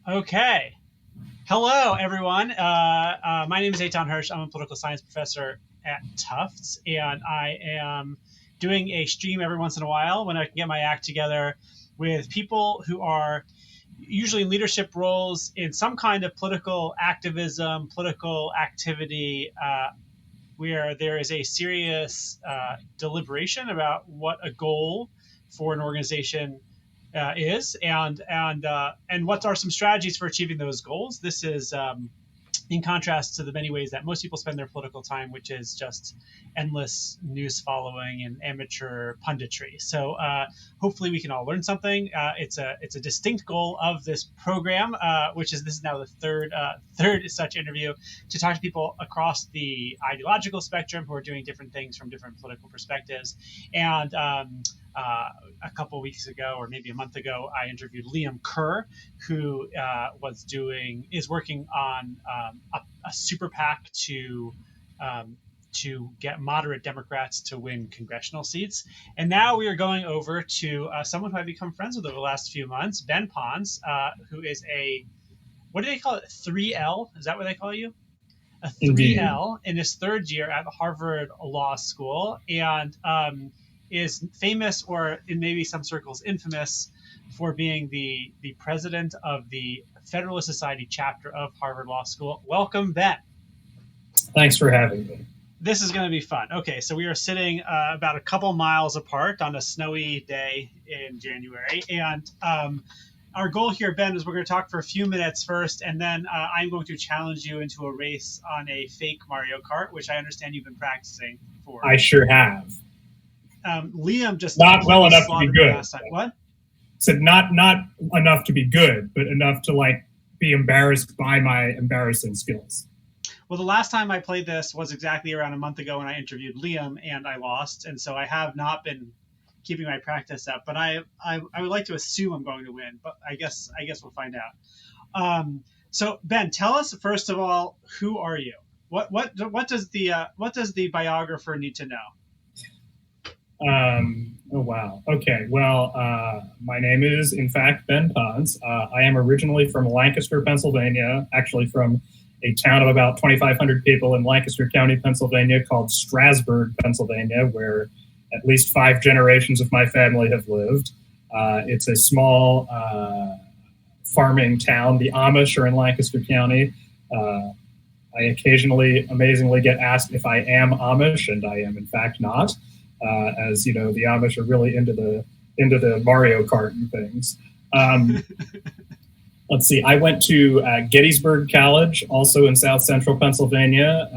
Okay. Hello, everyone. My name is Hersh. I'm a political science professor at Tufts, and I am doing a stream every once in a while when I can get my act together with people who are usually in leadership roles in some kind of political activism, political activity, where there is a serious deliberation about what a goal for an organization is, and what are some strategies for achieving those goals. This is in contrast to the many ways that most people spend their political time, which is just endless news following and amateur punditry. So hopefully we can all learn something. It's a distinct goal of this program, which is this is now the third such interview, to talk to people across the ideological spectrum who are doing different things from different political perspectives. And a couple of weeks ago, or maybe a month ago, I interviewed Liam Kerr, who is working on a super PAC to get moderate Democrats to win congressional seats. And now we are going over to someone who I've become friends with over the last few months, Ben Pontz, who is what do they call it? 3L? Is that what they call you? A Indeed. 3L in his third year at Harvard Law School, and is famous, or in maybe some circles infamous, for being the president of the Federalist Society chapter of Harvard Law School. Welcome, Ben. Thanks for having me. This is going to be fun. Okay, so we are sitting about a couple miles apart on a snowy day in January, and our goal here, Ben, is we're going to talk for a few minutes first, and then I'm going to challenge you into a race on a fake Mario Kart, which I understand you've been practicing for. I sure have. Liam just Not well enough to be slaughtered me good. last time. What? Said not enough to be good, but enough to be embarrassed by my embarrassing skills. Well, the last time I played this was exactly around a month ago when I interviewed Liam, and I lost, and so I have not been keeping my practice up. But I would like to assume I'm going to win, but I guess we'll find out. So Ben, tell us first of all, who are you? What does the biographer need to know? Oh, wow. Okay. Well, my name is, in fact, Ben Pontz. I am originally from Lancaster, Pennsylvania, actually from a town of about 2,500 people in Lancaster County, Pennsylvania, called Strasburg, Pennsylvania, where at least 5 generations of my family have lived. It's a small farming town. The Amish are in Lancaster County. I occasionally, amazingly, get asked if I am Amish, and I am, in fact, not. As you know, the Amish are really into the Mario Kart and things. Let's see. I went to Gettysburg College, also in South Central Pennsylvania,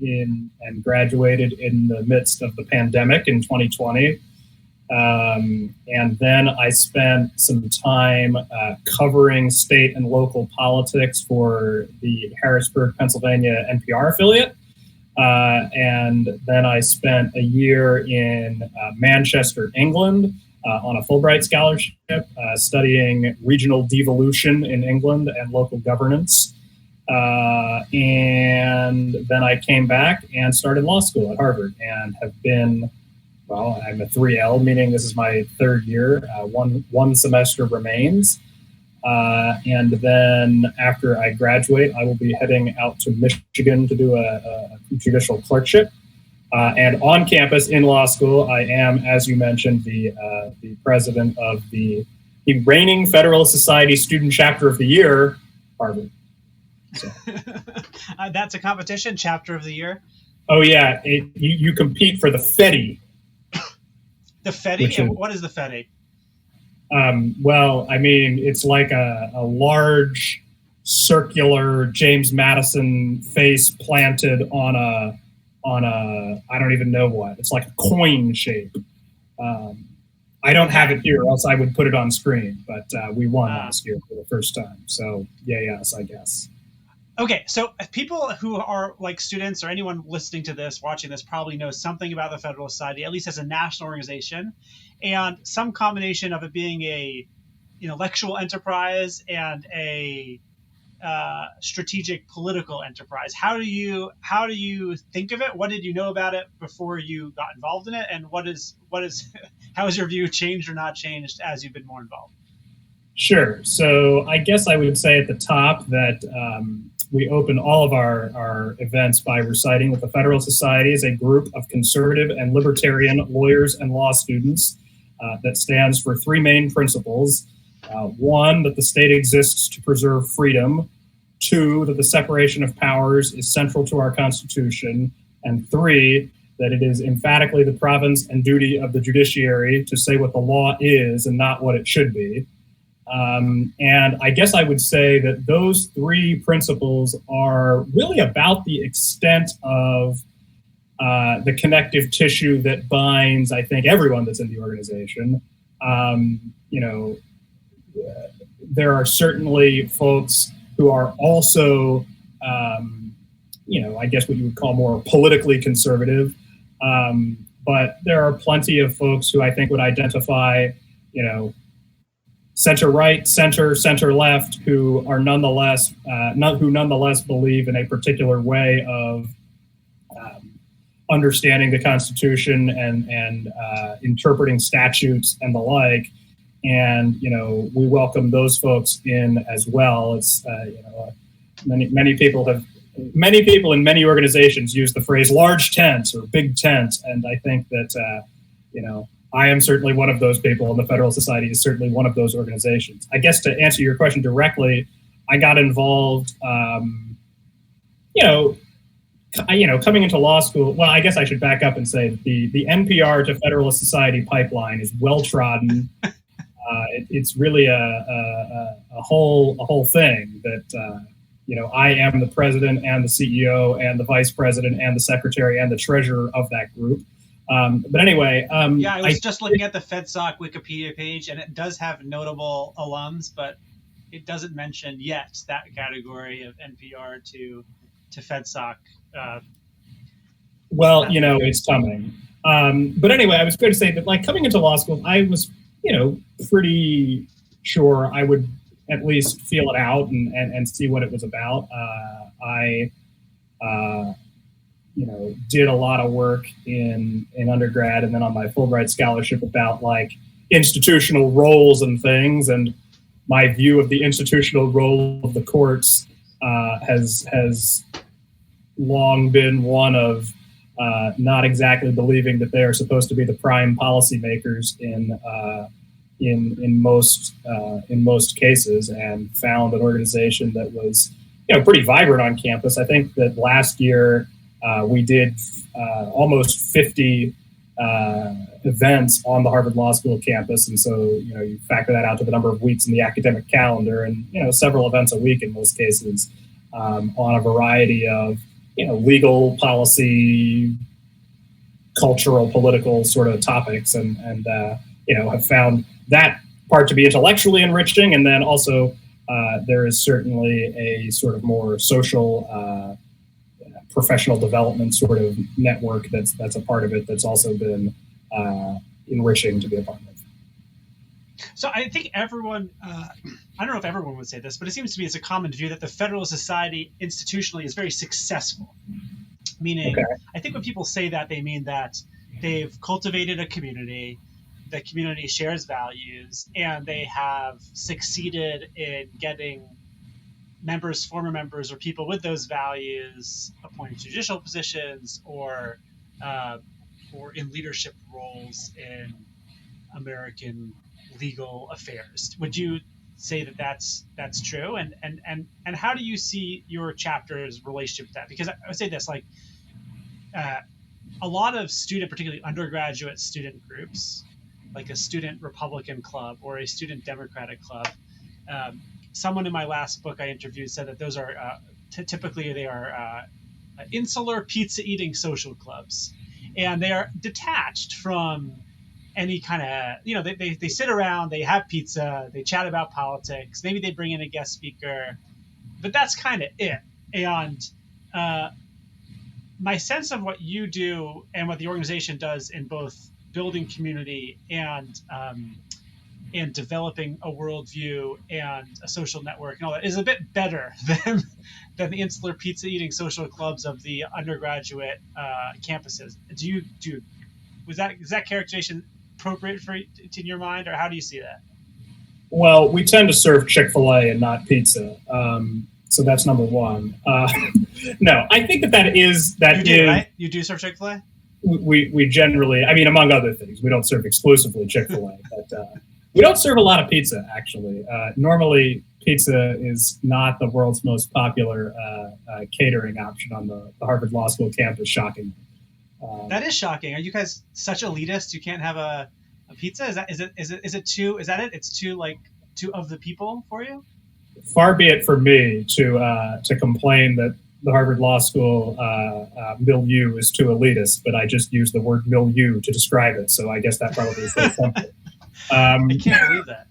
and graduated in the midst of the pandemic in 2020. And then I spent some time covering state and local politics for the Harrisburg, Pennsylvania NPR affiliate. And then I spent a year in Manchester, England, on a Fulbright scholarship, studying regional devolution in England and local governance. And then I came back and started law school at Harvard, and have been, well, I'm a 3L, meaning this is my third year. One semester remains. And then after I graduate, I will be heading out to Michigan to do a judicial clerkship. And on campus in law school, I am, as you mentioned, the president of the reigning Federalist Society Student Chapter of the Year, Harvard. So. That's a competition, Chapter of the Year. Oh yeah, you compete for the FEDI. The FEDI? What is the FEDI? Well, I mean, it's like a large circular James Madison face planted on a I don't even know what. It's like a coin shape. I don't have it here, else I would put it on screen. But we won last year for the first time. So yes, I guess. Okay, so people who are like students or anyone listening to this, watching this, probably knows something about the Federalist Society, at least as a national organization, and some combination of it being a intellectual enterprise and a strategic political enterprise. How do you think of it? What did you know about it before you got involved in it? And how has your view changed or not changed as you've been more involved? Sure. So I guess I would say at the top that we open all of our events by reciting that the Federalist Society is a group of conservative and libertarian lawyers and law students that stands for three main principles. One, that the state exists to preserve freedom. Two, that the separation of powers is central to our Constitution. And three, that it is emphatically the province and duty of the judiciary to say what the law is and not what it should be. And I guess I would say that those three principles are really about the extent of the connective tissue that binds, I think, everyone that's in the organization. There are certainly folks who are also, I guess what you would call more politically conservative. But there are plenty of folks who I think would identify, center right, center left, who are nonetheless believe in a particular way of understanding the Constitution and interpreting statutes and the like. And we welcome those folks in as well. It's many people in many organizations use the phrase large tent or big tent, and I think that I am certainly one of those people, and the Federalist Society is certainly one of those organizations. I guess to answer your question directly, I got involved, coming into law school. Well, I guess I should back up and say that the NPR to Federalist Society pipeline is well trodden. It's really a whole thing that I am the president and the CEO and the vice president and the secretary and the treasurer of that group. But anyway, I was just looking at the FedSoc Wikipedia page, and it does have notable alums, but it doesn't mention yet that category of NPR to FedSoc. It's coming. But anyway, I was going to say that, like, coming into law school, I was, pretty sure I would at least feel it out and see what it was about. I did a lot of work in undergrad and then on my Fulbright scholarship about like institutional roles and things. And my view of the institutional role of the courts has long been one of not exactly believing that they are supposed to be the prime policymakers in most cases, and found an organization that was pretty vibrant on campus. I think that last year we did almost 50 events on the Harvard Law School campus, and so you factor that out to the number of weeks in the academic calendar, and several events a week in most cases on a variety of legal, policy, cultural, political sort of topics, and have found that part to be intellectually enriching. And then also there is certainly a sort of more social professional development sort of network that's a part of it that's also been enriching to be a part of. So I think everyone, I don't know if everyone would say this, but it seems to me it's a common view that the Federalist Society institutionally is very successful. Meaning, okay. I think when people say that, they mean that they've cultivated a community, the community shares values, and they have succeeded in getting members, former members, or people with those values appointed to judicial positions or in leadership roles in American legal affairs. Would you say that that's true? And how do you see your chapter's relationship with that? Because I would say this, like a lot of student, particularly undergraduate student groups, like a student Republican club or a student Democratic club. Someone in my last book I interviewed said that those are typically they are insular pizza eating social clubs, and they are detached from any kind of, they sit around, they have pizza, they chat about politics, maybe they bring in a guest speaker, but that's kind of it. And my sense of what you do and what the organization does in both building community and developing a worldview and a social network and all that is a bit better than the insular pizza eating social clubs of the undergraduate campuses. Is that characterization appropriate in your mind, or how do you see that? Well, we tend to serve Chick-fil-A and not pizza. So that's number one. No, I think that is right? You do serve Chick-fil-A? We generally, I mean, among other things, we don't serve exclusively Chick-fil-A, but we don't serve a lot of pizza, actually. Normally, pizza is not the world's most popular catering option on the Harvard Law School campus, shockingly. That is shocking. Are you guys such elitists? You can't have a pizza? Is it too? Is that it? It's too of the people for you? Far be it for me to complain that the Harvard Law School milieu is too elitist, but I just use the word milieu to describe it. So I guess that probably says something. I can't believe that.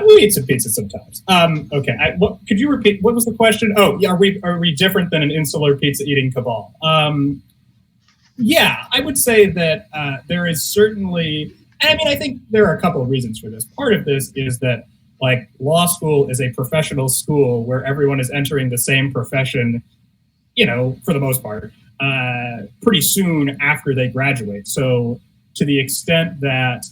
We eat some pizza sometimes. Okay, could you repeat? What was the question? Oh, yeah, are we different than an insular pizza eating cabal? Yeah, I would say that there is certainly. I mean, I think there are a couple of reasons for this. Part of this is that, like, law school is a professional school where everyone is entering the same profession, for the most part, pretty soon after they graduate. So to the extent that,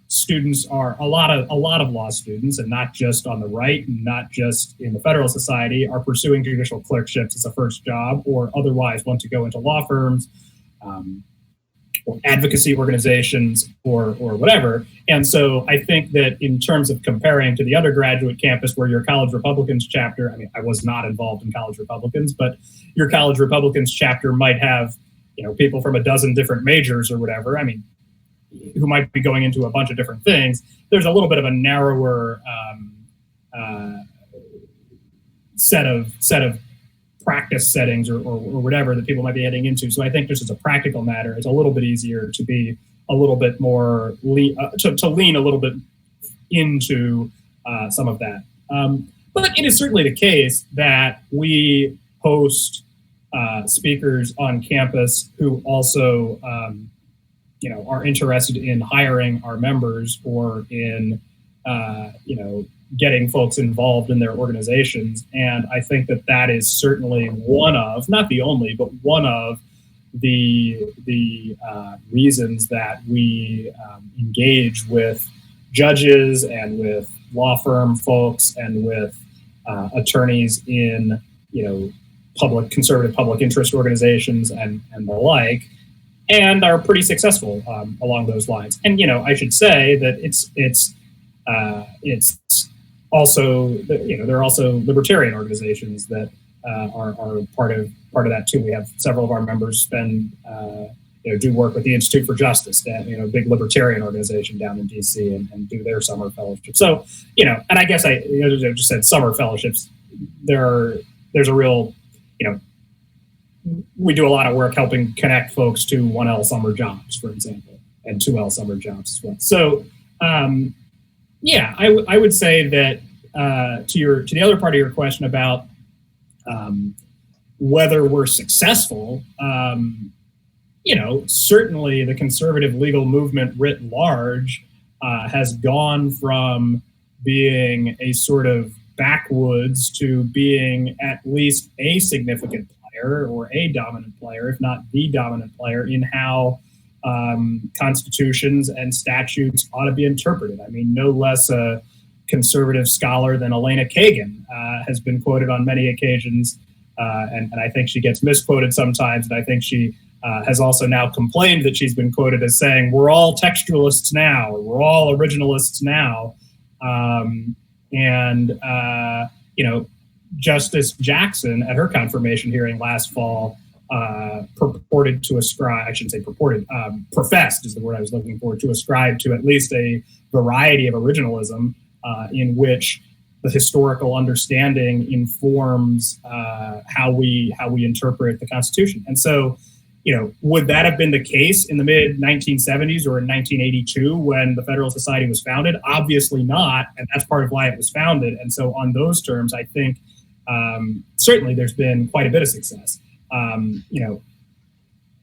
students are a lot of law students, and not just on the right and not just in the Federalist Society, are pursuing judicial clerkships as a first job, or otherwise want to go into law firms, or advocacy organizations, or whatever. And so I think that in terms of comparing to the undergraduate campus, where your college Republicans chapter, I mean, I was not involved in college Republicans, but your college Republicans chapter might have, people from a dozen different majors or whatever. I mean, who might be going into a bunch of different things. There's a little bit of a narrower set of practice settings or whatever that people might be heading into. So I think just as a practical matter, it's a little bit easier to be a little bit more to lean a little bit into some of that. But it is certainly the case that we host speakers on campus who also are interested in hiring our members, or in getting folks involved in their organizations. And I think that is certainly one of, not the only, but one of the reasons that we engage with judges and with law firm folks and with attorneys in conservative public interest organizations and the like, and are pretty successful along those lines. And I should say that it's also, there are also libertarian organizations that are part of that too. We have several of our members do work with the Institute for Justice, that big libertarian organization down in DC, and do their summer fellowship. So and I guess I just said summer fellowships. There's a real we do a lot of work helping connect folks to 1L summer jobs, for example, and 2L summer jobs as well. So, yeah, I would say that to the other part of your question about whether we're successful, certainly the conservative legal movement writ large has gone from being a sort of backwoods to being at least a significant player, or a dominant player, if not the dominant player, in how constitutions and statutes ought to be interpreted. I mean, no less a conservative scholar than Elena Kagan has been quoted on many occasions, and I think she gets misquoted sometimes, and I think she has also now complained that she's been quoted as saying, we're all textualists now, or we're all originalists now. Justice Jackson, at her confirmation hearing last fall, purported to ascribe, I shouldn't say purported, professed is the word I was looking for, to ascribe to at least a variety of originalism in which the historical understanding informs how we interpret the Constitution. And so, would that have been the case in the mid 1970s or in 1982 when the Federalist Society was founded? Obviously not, and that's part of why it was founded. And so on those terms, I think certainly there's been quite a bit of success.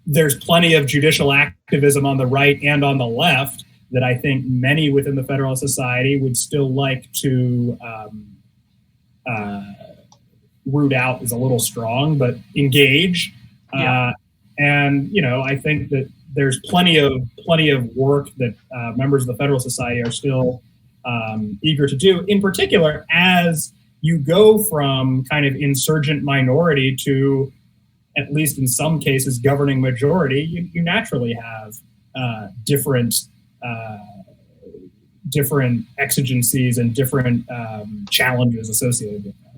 There's plenty of judicial activism on the right and on the left that I think many within the Federalist Society would still like to root out is a little strong, but engage. Yeah. And, I think that there's plenty of work that members of the Federalist Society are still eager to do. In particular, as you go from kind of insurgent minority to, at least in some cases, governing majority, you naturally have different exigencies and different challenges associated with that.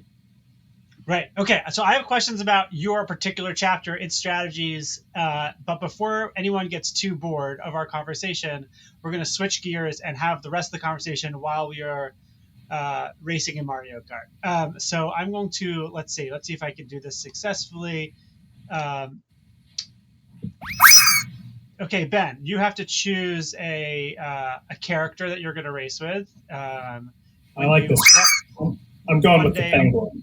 Right. Okay. So I have questions about your particular chapter, its strategies. But before anyone gets too bored of our conversation, we're going to switch gears and have the rest of the conversation while we are racing in Mario Kart. So I'm going to, let's see if I can do this successfully. Okay, Ben, you have to choose a character that you're going to race with. I like this. I'm going with the penguin.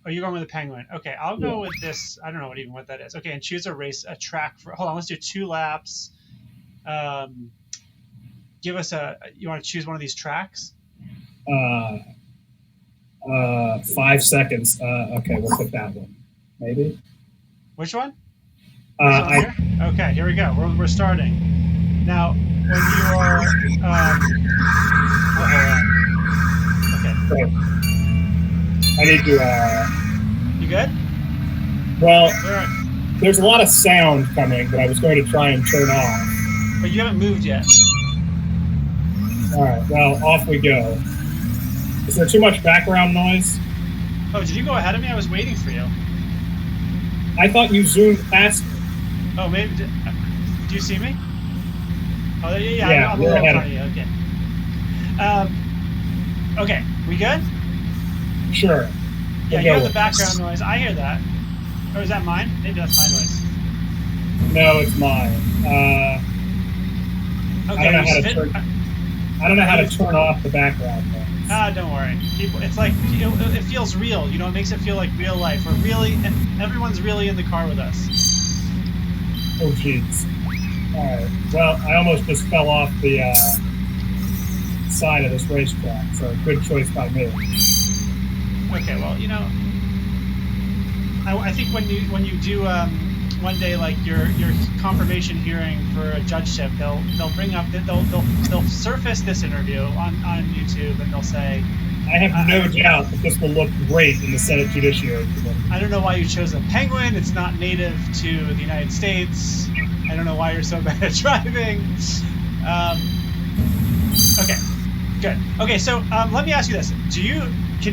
Oh, you're going with the penguin. Okay, I'll go with this. I don't know what that is. Okay, and choose a track for. Hold on, let's do 2 laps. Give us you want to choose one of these tracks? 5 seconds. Okay, we'll pick that one. Maybe. Which one? Okay, here we go. We're starting. Now, when you are... okay. I need to... You good? Well, there's a lot of sound coming that I was going to try and turn off. But you haven't moved yet. All right, well, off we go. Is there too much background noise? Oh, did you go ahead of me? I was waiting for you. I thought you zoomed past me. Oh, maybe. Do you see me? Oh, yeah. I'm a little in front of you. Okay. Okay, we good? Sure. Yeah, you hear the background noise. I hear that. Or is that mine? Maybe that's my noise. No, it's mine. Okay, I don't know how to turn off the background noise. Don't worry. It's like it feels real. You know, it makes it feel like real life. Everyone's really in the car with us. Oh, jeez. All right. Well, I almost just fell off the side of this racetrack, so good choice by me. Okay. Well, you know, I think when you do one day like your confirmation hearing for a judgeship, they'll bring up they'll surface this interview on YouTube, and they'll say, I have no doubt that this will look great in the Senate Judiciary Committee. I don't know why you chose a penguin. It's not native to the United States. I don't know why you're so bad at driving. Okay, good. Okay, so let me ask you this: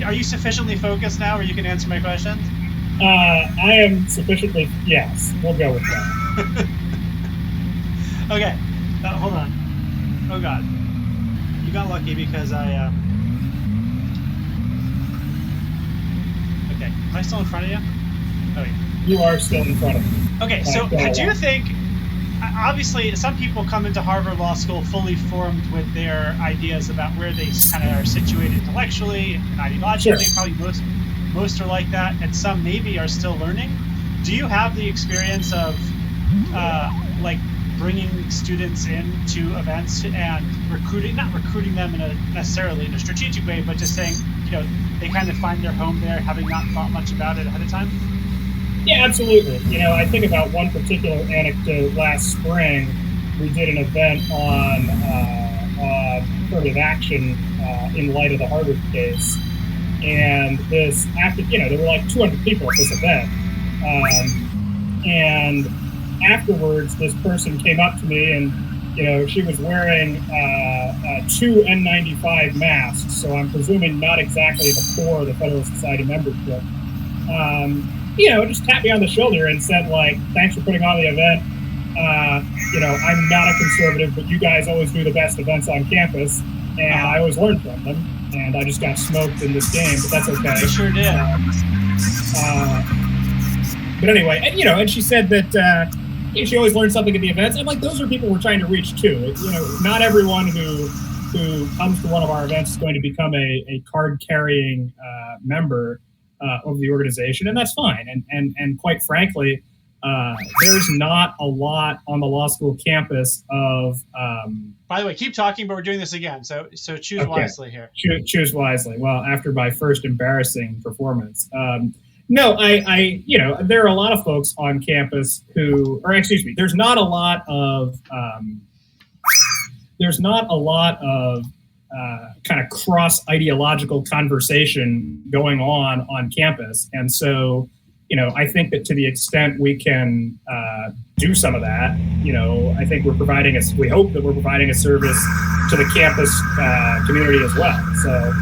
are you sufficiently focused now, where you can answer my questions? I am sufficiently. Yes, we'll go with that. Okay, hold on. Oh God, you got lucky because I. Okay, am I still in front of you? Oh, yeah. You are still in front of me. Okay, so do you think? Obviously, some people come into Harvard Law School fully formed with their ideas about where they kind of are situated intellectually and ideologically. Sure. Probably most are like that, and some maybe are still learning. Do you have the experience of like bringing students into events and not recruiting them necessarily in a strategic way, but just saying, you know, they kind of find their home there, having not thought much about it ahead of time? Yeah, absolutely. You know, I think about one particular anecdote last spring. We did an event on affirmative action in light of the Harvard case. And there were like 200 people at this event. And afterwards, this person came up to me and, you know, she was wearing 2 N95 masks. So I'm presuming not exactly the core of the Federalist Society membership. You know, just tapped me on the shoulder and said, like, thanks for putting on the event. You know, I'm not a conservative, but you guys always do the best events on campus, and I always learn from them. And I just got smoked in this game, but that's okay. You sure did. But anyway, and, you know, and she said that she always learns something at the events. And, like, those are people we're trying to reach, too. You know, not everyone who comes to one of our events is going to become a card-carrying member of the organization, and that's fine. And quite frankly, there's not a lot on the law school campus of. By the way, keep talking, but we're doing this again, so choose wisely here. Choose wisely. Well, after my first embarrassing performance, No, there are a lot of folks on campus who, or excuse me, there's not a lot of kind of cross ideological conversation going on campus, and so I think that to the extent we can do some of that, I think we hope that we're providing a service to the campus community as well. So,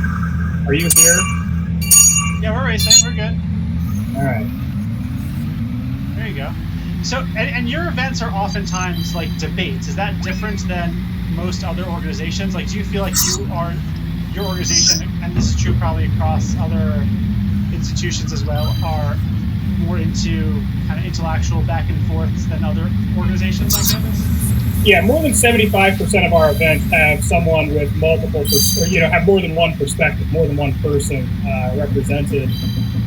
are you here? Yeah, we're racing. We're good. All right. There you go. So, and your events are oftentimes like debates. Is that different than most other organizations? Like, do you feel like your organization, and this is true probably across other institutions as well, are more into kind of intellectual back and forths than other organizations like campus? Yeah, more than 75% of our events have someone with multiple, have more than one perspective, more than one person represented.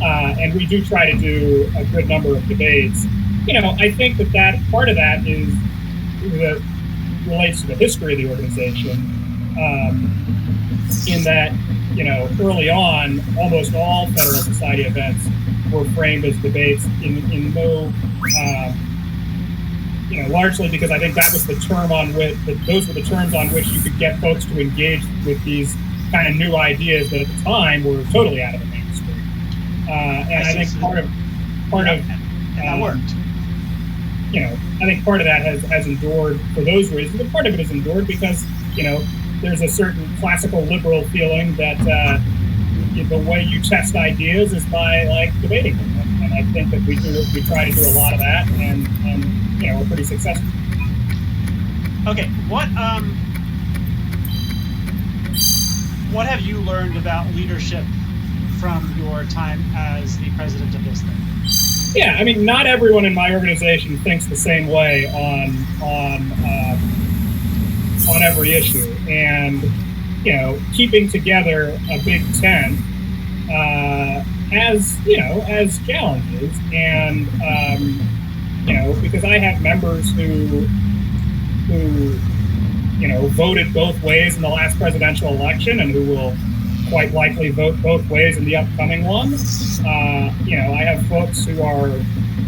And we do try to do a good number of debates. I think that part of that relates to the history of the organization, in that, early on, almost all Federalist Society events were framed as debates in no, largely because I think that was those were the terms on which you could get folks to engage with these kind of new ideas that at the time were totally out of the mainstream. And I think part of that worked. I think part of that has endured for those reasons, but part of it has endured because there's a certain classical liberal feeling that the way you test ideas is by debating them, and I think that we try to do a lot of that, and we're pretty successful. Okay, what have you learned about leadership from your time as the president of this thing? Yeah, I mean, not everyone in my organization thinks the same way on every issue, and keeping together a big tent has challenges, and because I have members who voted both ways in the last presidential election and who will quite likely vote both ways in the upcoming one. I have folks who are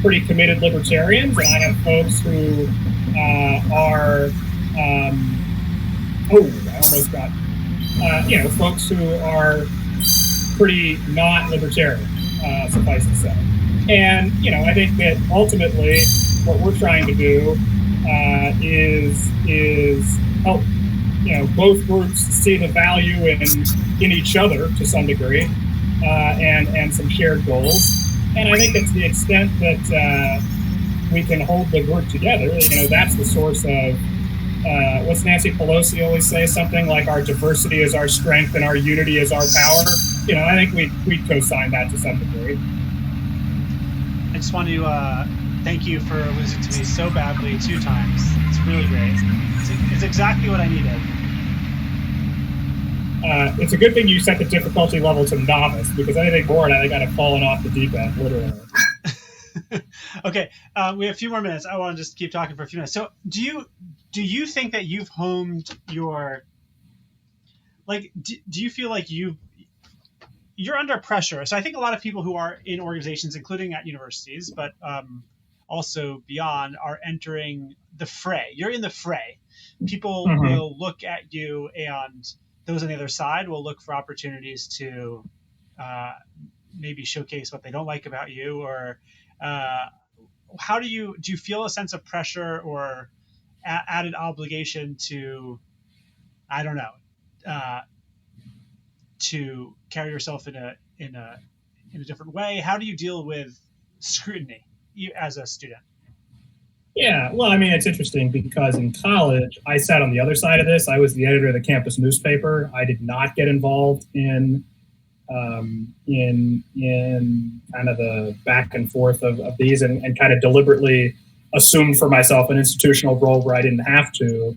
pretty committed libertarians, and I have folks who are folks who are pretty not libertarian, suffice to say. And I think that ultimately what we're trying to do is help both groups see the value in each other to some degree, and some shared goals. And I think that's the extent that we can hold the group together. That's the source of what's Nancy Pelosi always say? Something like our diversity is our strength and our unity is our power. I think we co-sign that to some degree. I just want to thank you for losing to me so badly 2 times. It's really great. It's exactly what I needed. It's a good thing you set the difficulty level to novice, because anything more and I think I'd have fallen off the deep end, literally. Okay, we have a few more minutes. I want to just keep talking for a few minutes. So do you think that you've honed your, do you feel like you're under pressure? So I think a lot of people who are in organizations, including at universities, but also beyond, are entering the fray. You're in the fray. People will look at you, and those on the other side will look for opportunities to maybe showcase what they don't like about you, or how do you feel a sense of pressure or added obligation to, I don't know, to carry yourself in a different way? How do you deal with scrutiny as a student? Yeah, well, I mean, it's interesting because in college, I sat on the other side of this. I was the editor of the campus newspaper. I did not get involved in kind of the back and forth of these, and kind of deliberately assumed for myself an institutional role where I didn't have to.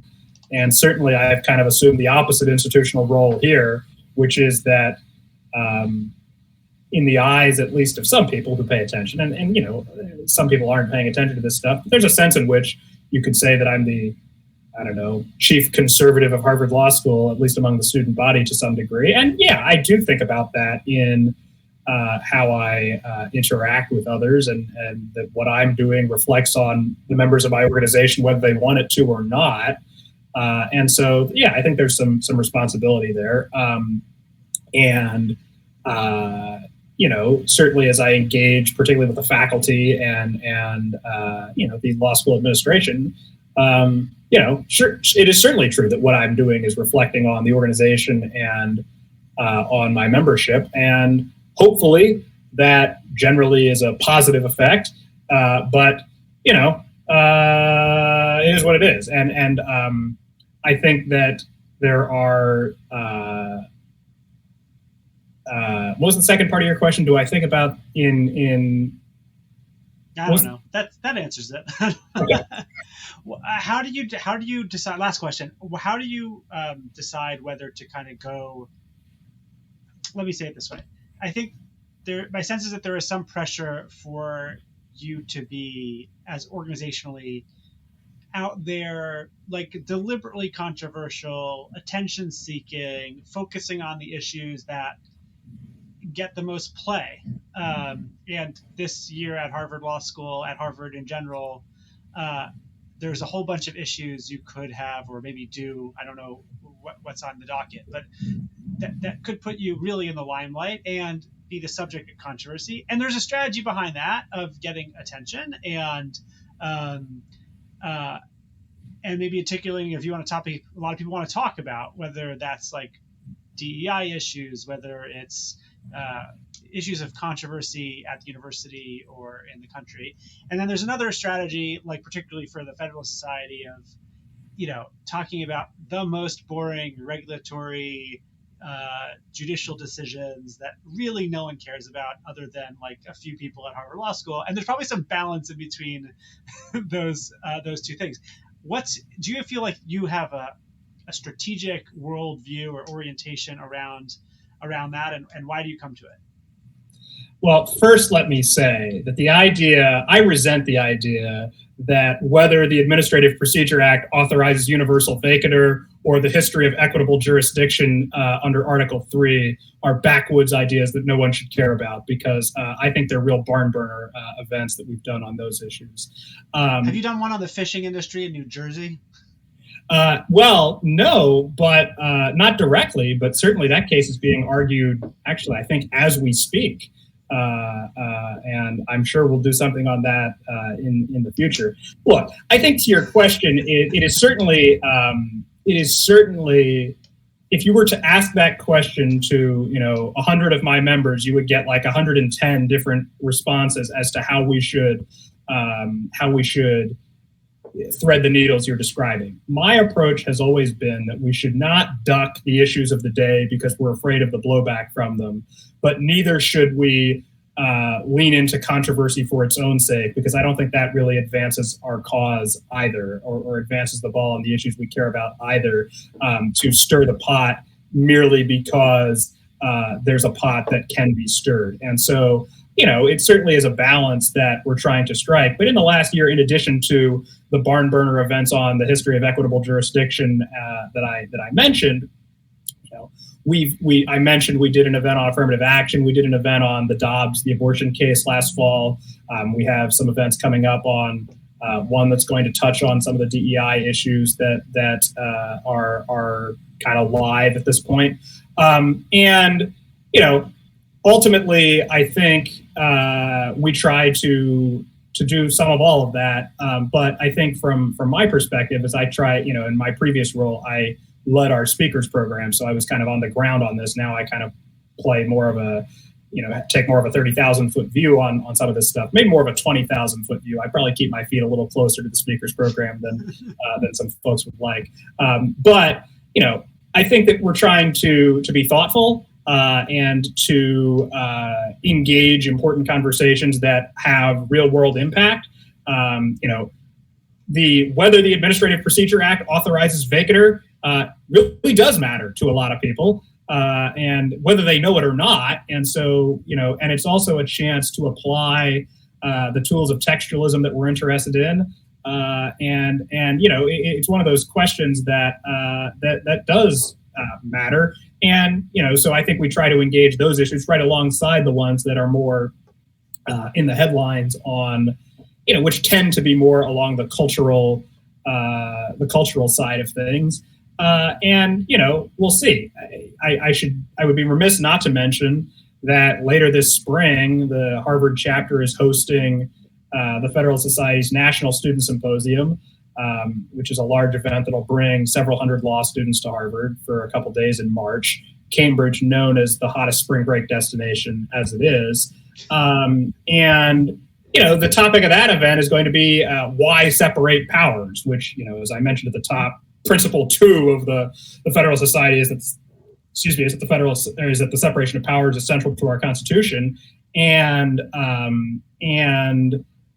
And certainly I've kind of assumed the opposite institutional role here, which is that in the eyes, at least, of some people who pay attention, and some people aren't paying attention to this stuff, but there's a sense in which you could say that I'm the, chief conservative of Harvard Law School, at least among the student body to some degree. And yeah, I do think about that in how I interact with others, and that what I'm doing reflects on the members of my organization, whether they want it to or not. And so, yeah, I think there's some responsibility there. Certainly as I engage, particularly with the faculty and the law school administration, sure, it is certainly true that what I'm doing is reflecting on the organization and on my membership, and hopefully that generally is a positive effect. But it is what it is, and I think that there are. What was the second part of your question? Do I think about in? I don't know. That answers it. Okay. How do you decide? Last question. How do you decide whether to kind of go? Let me say it this way. I think my sense is that there is some pressure for you to be as organizationally out there, like deliberately controversial, attention-seeking, focusing on the issues that get the most play. And this year at Harvard Law School, at Harvard in general, there's a whole bunch of issues you could have or maybe do. I don't know what's on the docket, but that could put you really in the limelight and be the subject of controversy. And there's a strategy behind that of getting attention and maybe articulating if you want a topic a lot of people want to talk about, whether that's like DEI issues, whether it's issues of controversy at the university or in the country. And then there's another strategy, like particularly for the Federalist Society, of talking about the most boring regulatory judicial decisions that really no one cares about other than like a few people at Harvard Law School. And there's probably some balance in between those two things. Do you feel like you have a strategic worldview or orientation around that, and why do you come to it? Well, first, let me say that I resent the idea that whether the Administrative Procedure Act authorizes universal vacatur or the history of equitable jurisdiction under Article 3 are backwoods ideas that no one should care about, because I think they're real barn burner events that we've done on those issues. Have you done one on the fishing industry in New Jersey? Well, no, but not directly, but certainly that case is being argued, actually, I think, as we speak. And I'm sure we'll do something on that in the future. Look, I think to your question, it is certainly, if you were to ask that question to 100 of my members, you would get like 110 different responses as to how we should thread the needles you're describing. My approach has always been that we should not duck the issues of the day because we're afraid of the blowback from them, but neither should we lean into controversy for its own sake, because I don't think that really advances our cause either, or advances the ball on the issues we care about either, to stir the pot merely because there's a pot that can be stirred. And so, it certainly is a balance that we're trying to strike. But in the last year, in addition to the barn burner events on the history of equitable jurisdiction that I mentioned, I mentioned we did an event on affirmative action. We did an event on the Dobbs, the abortion case last fall. We have some events coming up on one that's going to touch on some of the DEI issues that are kind of live at this point. Ultimately, I think we try to do some of all of that. But I think from my perspective, as I try, in my previous role, I led our speakers program. So I was kind of on the ground on this. Now I kind of play more of a, take more of a 30,000 foot view on some of this stuff, maybe more of a 20,000 foot view. I probably keep my feet a little closer to the speakers program than some folks would like. But I think that we're trying to be thoughtful and to engage important conversations that have real world impact. Whether the Administrative Procedure Act authorizes vacatur really does matter to a lot of people, and whether they know it or not. And so, and it's also a chance to apply the tools of textualism that we're interested in. It's one of those questions that does matter. And, so I think we try to engage those issues right alongside the ones that are more in the headlines on, which tend to be more along the cultural side of things. And we'll see. I would be remiss not to mention that later this spring, the Harvard chapter is hosting the Federalist Society's National Student Symposium, which is a large event that'll bring several hundred law students to Harvard for a couple days in March. Cambridge, known as the hottest spring break destination as it is. And the topic of that event is going to be why separate powers, which, as I mentioned at the top, principle 2 of the Federalist Society is that, the separation of powers is central to our Constitution. And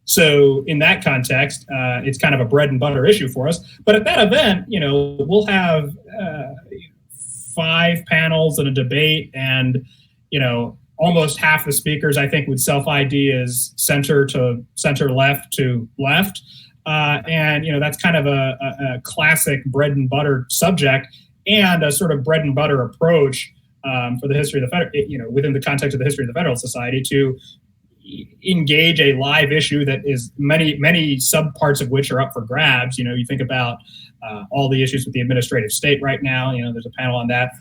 so in that context, it's kind of a bread and butter issue for us. But at that event, we'll have 5 panels and a debate, and almost half the speakers, I think, would self-ID as center to center left to left. And that's kind of a classic bread and butter subject, and a sort of bread and butter approach for the history of the within the context of the history of the Federalist Society, to engage a live issue that is many subparts of which are up for grabs. You think about all the issues with the administrative state right now. There's a panel on that.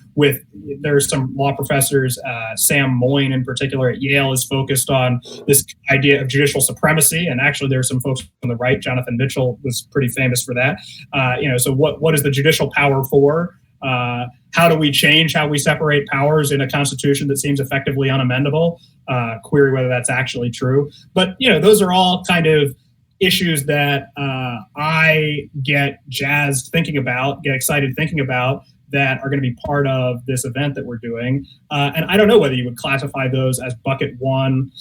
There's some law professors, Sam Moyne in particular at Yale is focused on this idea of judicial supremacy, and actually there are some folks on the right. Jonathan Mitchell was pretty famous for that. So what is the judicial power for? How do we change how we separate powers in a constitution that seems effectively unamendable? Query whether that's actually true. But, those are all kind of issues that I get jazzed thinking about, get excited thinking about, that are going to be part of this event that we're doing. And I don't know whether you would classify those as bucket 1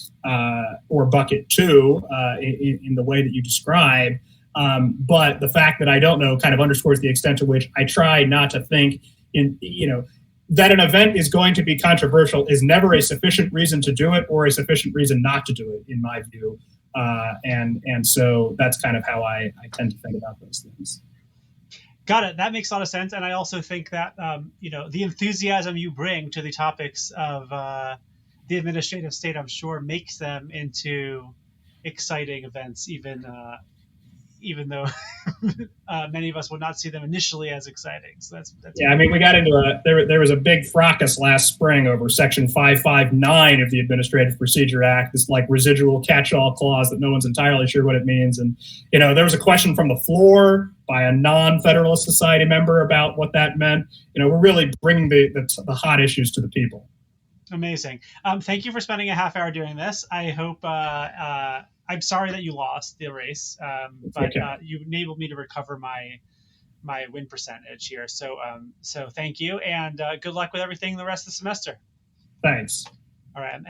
or bucket 2 in the way that you describe. But the fact that I don't know kind of underscores the extent to which I try not to think that an event is going to be controversial is never a sufficient reason to do it, or a sufficient reason not to do it, in my view. And so that's kind of how I tend to think about those things. Got it. That makes a lot of sense. And I also think that, the enthusiasm you bring to the topics of the administrative state, I'm sure, makes them into exciting events, even though many of us would not see them initially as exciting. So that's yeah. I mean, we got into there was a big fracas last spring over Section 559 of the Administrative Procedure Act, this like residual catch-all clause that no one's entirely sure what it means. And there was a question from the floor by a non-Federalist Society member about what that meant. We're really bringing the hot issues to the people. Amazing. Thank you for spending a half hour doing this. I hope. I'm sorry that you lost the race, but okay. You enabled me to recover my win percentage here. So thank you, and good luck with everything the rest of the semester. Thanks. All right.